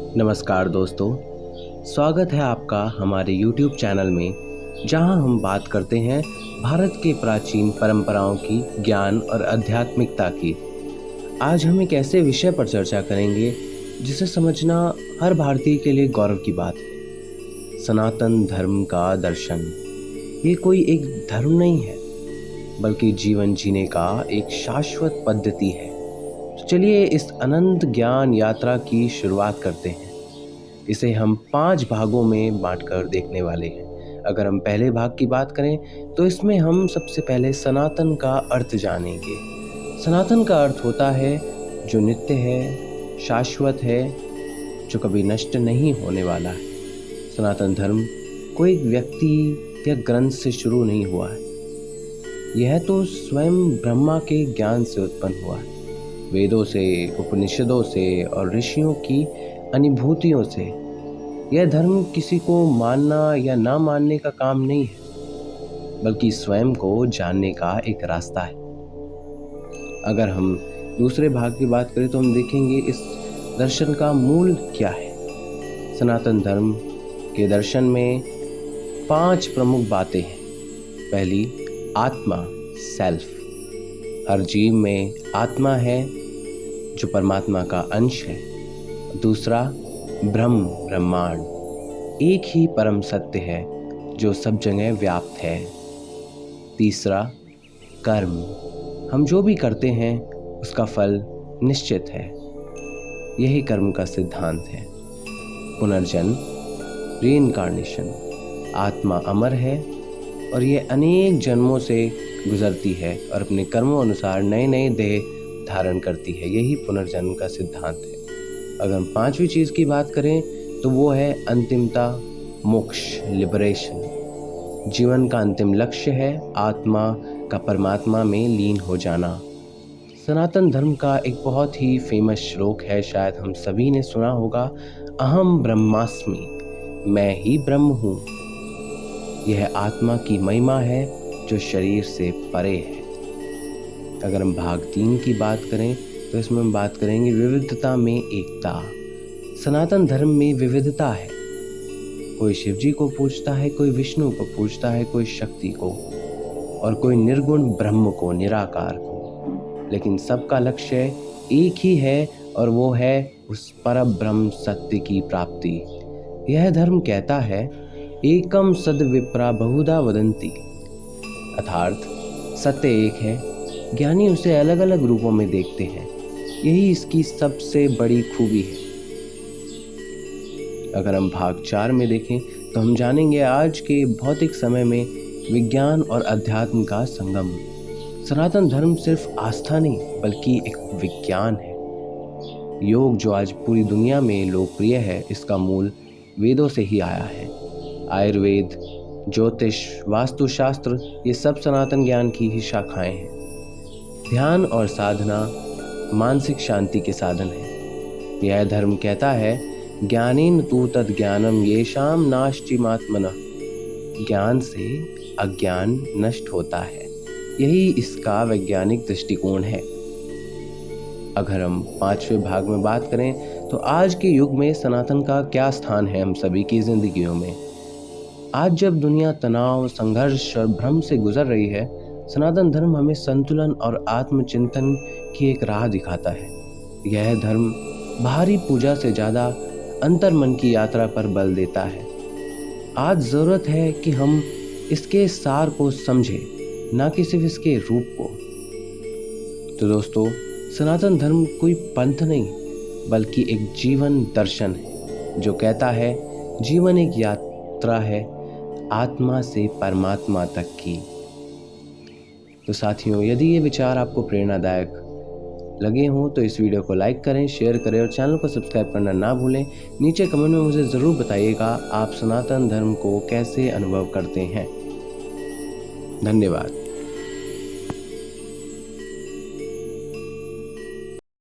नमस्कार दोस्तों, स्वागत है आपका हमारे YouTube चैनल में, जहां हम बात करते हैं भारत के प्राचीन परंपराओं की, ज्ञान और आध्यात्मिकता की। आज हम एक ऐसे विषय पर चर्चा करेंगे जिसे समझना हर भारतीय के लिए गौरव की बात है। सनातन धर्म का दर्शन। ये कोई एक धर्म नहीं है, बल्कि जीवन जीने का एक शाश्वत पद्धति है। तो चलिए इस अनंत ज्ञान यात्रा की शुरुआत करते हैं। इसे हम 5 भागों में बांटकर देखने वाले हैं। अगर हम पहले भाग की बात करें तो इसमें हम सबसे पहले सनातन का अर्थ जानेंगे। सनातन का अर्थ होता है जो नित्य है, शाश्वत है, जो कभी नष्ट नहीं होने वाला है। सनातन धर्म कोई व्यक्ति या ग्रंथ से शुरू नहीं हुआ है। यह तो स्वयं ब्रह्मा के ज्ञान से उत्पन्न हुआ है। वेदों से, उपनिषदों से और ऋषियों की अनुभूतियों से। यह धर्म किसी को मानना या ना मानने का काम नहीं है, बल्कि स्वयं को जानने का एक रास्ता है। अगर हम दूसरे भाग की बात करें तो हम देखेंगे इस दर्शन का मूल क्या है। सनातन धर्म के दर्शन में 5 प्रमुख बातें हैं। पहली, आत्मा, सेल्फ। हर जीव में आत्मा है जो परमात्मा का अंश है। दूसरा, ब्रह्म, ब्रह्मांड, एक ही परम सत्य है जो सब जगह व्याप्त है। तीसरा, कर्म, हम जो भी करते हैं उसका फल निश्चित है। यही कर्म का सिद्धांत है। पुनर्जन्म, रीइंकार्नेशन, आत्मा अमर है और ये अनेक जन्मों से गुजरती है और अपने कर्मों अनुसार नए नए देह धारण करती है। यही पुनर्जन्म का सिद्धांत है। अगर हम 5वीं चीज़ की बात करें तो वो है अंतिमता, मोक्ष, लिबरेशन। जीवन का अंतिम लक्ष्य है आत्मा का परमात्मा में लीन हो जाना। सनातन धर्म का एक बहुत ही फेमस श्लोक है, शायद हम सभी ने सुना होगा, अहम ब्रह्मास्मि, मैं ही ब्रह्म हूँ। यह आत्मा की महिमा है जो शरीर से परे है। अगर हम भाग 3 की बात करें तो इसमें हम बात करेंगे विविधता में एकता। सनातन धर्म में विविधता है। कोई शिव जी को पूजता है, कोई विष्णु को पूजता है, कोई शक्ति को, और कोई निर्गुण ब्रह्म को, निराकार को। लेकिन सबका लक्ष्य एक ही है और वो है उस परम ब्रह्म सत्य की प्राप्ति। यह धर्म कहता है एकम सद विप्रा बहुधा वदंती, अर्थात सत्य एक है, ज्ञानी उसे अलग अलग रूपों में देखते हैं। यही इसकी सबसे बड़ी खूबी है। अगर हम भाग 4 में देखें तो हम जानेंगे आज के भौतिक समय में विज्ञान और अध्यात्म का संगम। सनातन धर्म सिर्फ आस्था नहीं बल्कि एक विज्ञान है। योग जो आज पूरी दुनिया में लोकप्रिय है, इसका मूल वेदों से ही आया है। आयुर्वेद, ज्योतिष, वास्तुशास्त्र, ये सब सनातन ज्ञान की ही शाखाएं हैं। ध्यान और साधना मानसिक शांति के साधन है। यह धर्म कहता है ज्ञानेन तु तद ज्ञानम येषाम नास्तिमात्मनः, ज्ञान से अज्ञान नष्ट होता है। यही इसका वैज्ञानिक दृष्टिकोण है। अगर हम 5वें भाग में बात करें तो आज के युग में सनातन का क्या स्थान है हम सभी की जिंदगियों में। आज जब दुनिया तनाव, संघर्ष और भ्रम से गुजर रही है, सनातन धर्म हमें संतुलन और आत्मचिंतन की एक राह दिखाता है। यह धर्म बाहरी पूजा से ज़्यादा अंतर्मन की यात्रा पर बल देता है। आज ज़रूरत है कि हम इसके सार को समझें, ना कि सिर्फ इसके रूप को। तो दोस्तों, सनातन धर्म कोई पंथ नहीं बल्कि एक जीवन दर्शन है जो कहता है जीवन एक यात्रा है आत्मा से परमात्मा तक की। तो साथियों, यदि ये विचार आपको प्रेरणादायक लगे हों तो इस वीडियो को लाइक करें, शेयर करें और चैनल को सब्सक्राइब करना ना भूलें। नीचे कमेंट में मुझे ज़रूर बताइएगा आप सनातन धर्म को कैसे अनुभव करते हैं। धन्यवाद।